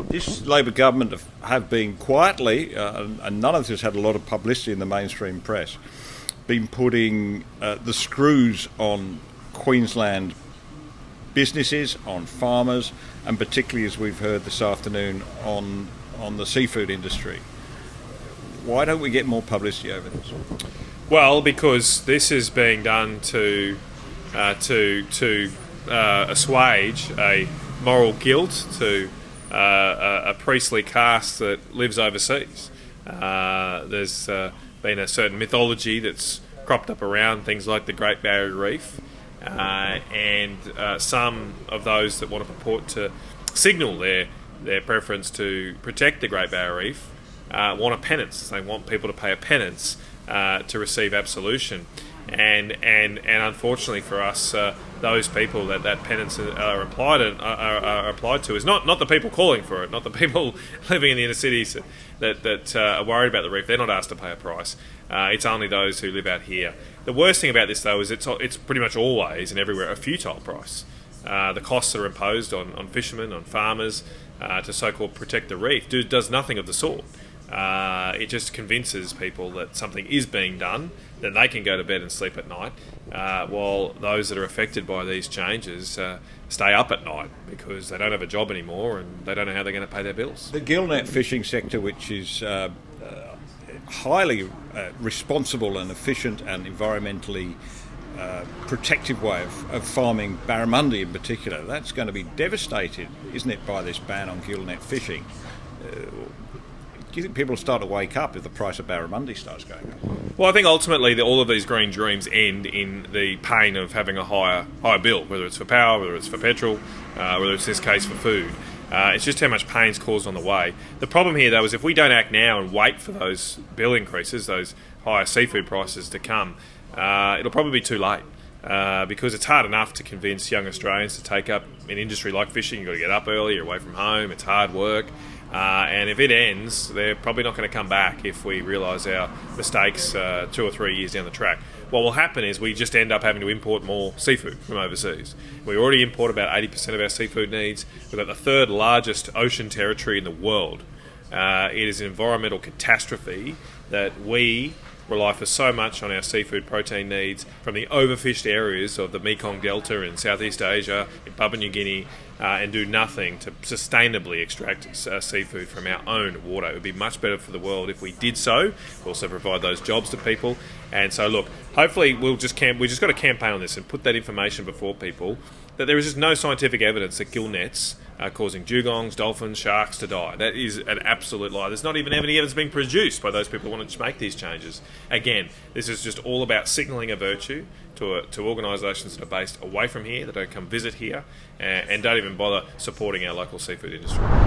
This Labor government have been quietly, and none of this had a lot of publicity in the mainstream press, been putting the screws on Queensland businesses, on farmers, and particularly, as we've heard this afternoon, on the seafood industry. Why don't we get more publicity over this? Well, because this is being done to assuage a moral guilt to a priestly caste that lives overseas. There's been a certain mythology that's cropped up around things like the Great Barrier Reef, and some of those that want to purport to signal their preference to protect the Great Barrier Reef want a penance. They want people to pay a penance to receive absolution. And unfortunately for us, those people that penance are applied to is not the people calling for it, not the people living in the inner cities that are worried about the reef. They're not asked to pay a price. It's only those who live out here. The worst thing about this, though, is it's pretty much always and everywhere a futile price. The costs that are imposed on fishermen, on farmers, to so-called protect the reef does nothing of the sort. It just convinces people that something is being done, then they can go to bed and sleep at night, while those that are affected by these changes stay up at night because they don't have a job anymore and they don't know how they're going to pay their bills. The gillnet fishing sector, which is highly responsible and efficient and environmentally protective way of farming barramundi in particular, that's going to be devastated, isn't it, by this ban on gillnet fishing? Do you think people will start to wake up if the price of barramundi starts going up? Well, I think ultimately all of these green dreams end in the pain of having a higher bill, whether it's for power, whether it's for petrol, whether it's in this case for food. It's just how much pain's caused on the way. The problem here, though, is if we don't act now and wait for those bill increases, those higher seafood prices to come, it'll probably be too late. Because it's hard enough to convince young Australians to take up an industry like fishing. You've got to get up early, you're away from home, it's hard work. And if it ends, they're probably not going to come back if we realise our mistakes 2 or 3 years down the track. What will happen is we just end up having to import more seafood from overseas. We already import about 80% of our seafood needs. We've got the third largest ocean territory in the world. It is an environmental catastrophe that we rely for so much on our seafood protein needs from the overfished areas of the Mekong Delta in Southeast Asia, in Papua New Guinea, and do nothing to sustainably extract seafood from our own water. It would be much better for the world if we did so. We also provide those jobs to people. And so, look, hopefully we just got to campaign on this and put that information before people, that there is just no scientific evidence that gillnets are causing dugongs, dolphins, sharks to die. That is an absolute lie. There's not even any evidence being produced by those people who want to make these changes. Again, this is just all about signalling a virtue to organisations that are based away from here, that don't come visit here, and don't even bother supporting our local seafood industry.